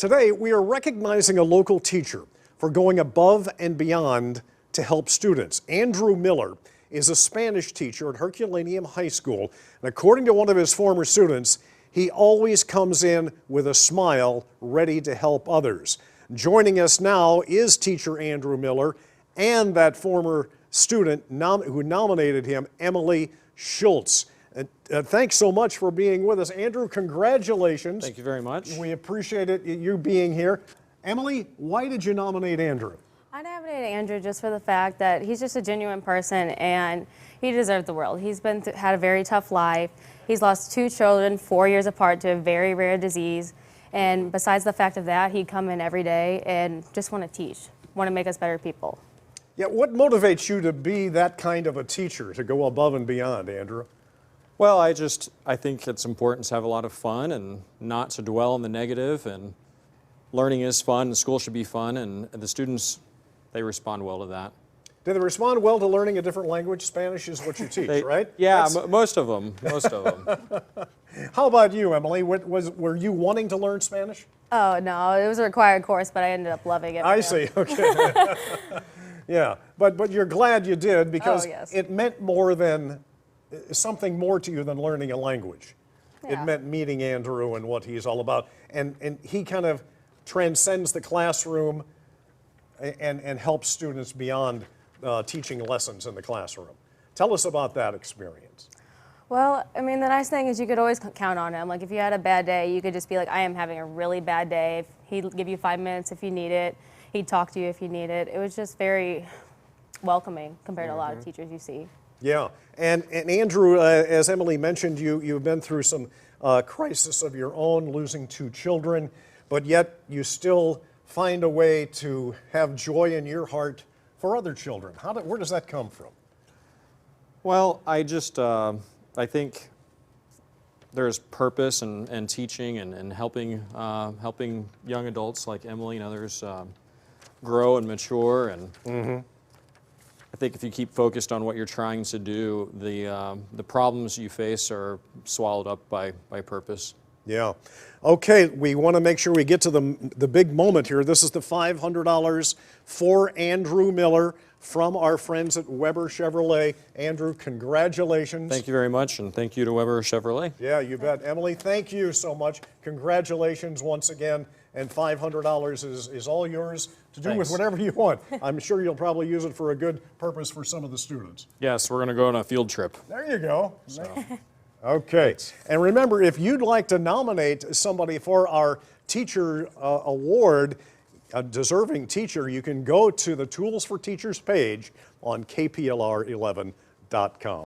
Today, we are recognizing a local teacher for going above and beyond to help students. Andrew Miller is a Spanish teacher at Herculaneum High School, and according to one of his former students, he always comes in with a smile, ready to help others. Joining us now is teacher Andrew Miller and that former student who nominated him, Emily Schultz. Thanks so much for being with us. Andrew, congratulations. Thank you very much. We appreciate it, you being here. Emily, why did you nominate Andrew? I nominated Andrew just for the fact that he's just a genuine person and he deserves the world. He's had a very tough life. He's lost 2 children 4 years apart to a very rare disease. And besides the fact of that, he'd come in every day and just want to teach, want to make us better people. Yeah, what motivates you to be that kind of a teacher, to go above and beyond, Andrew? Well, I think it's important to have a lot of fun and not to dwell on the negative, and learning is fun and school should be fun, and the students, they respond well to that. Do they respond well to learning a different language? Spanish is what you teach, right? Yeah, most of them, most of them. How about you, Emily? Were you wanting to learn Spanish? Oh, no, it was a required course, but I ended up loving it. I see, okay. Yeah, but you're glad you did because it meant something more to you than learning a language. Yeah. It meant meeting Andrew and what he's all about. And he kind of transcends the classroom and helps students beyond teaching lessons in the classroom. Tell us about that experience. Well, I mean, the nice thing is you could always count on him. Like, if you had a bad day, you could just be like, I am having a really bad day. He'd give you 5 minutes if you need it. He'd talk to you if you need it. It was just very welcoming compared to a lot of teachers you see. Yeah, and Andrew, as Emily mentioned, you've been through some crisis of your own, losing 2 children, but yet you still find a way to have joy in your heart for other children. Where does that come from? Well, I think there's purpose in teaching and helping young adults like Emily and others grow and mature, and I think if you keep focused on what you're trying to do, the problems you face are swallowed up by purpose. Yeah. Okay, we want to make sure we get to the big moment here. This is the $500 for Andrew Miller from our friends at Weber Chevrolet. Andrew, congratulations. Thank you very much, and thank you to Weber Chevrolet. Yeah, you bet. Emily, thank you so much. Congratulations once again, and $500 is all yours to do with whatever you want. I'm sure you'll probably use it for a good purpose for some of the students. Yes, we're going to go on a field trip. There you go. So. Okay, and remember, if you'd like to nominate somebody for our teacher award, a deserving teacher, you can go to the Tools for Teachers page on KPLR11.com.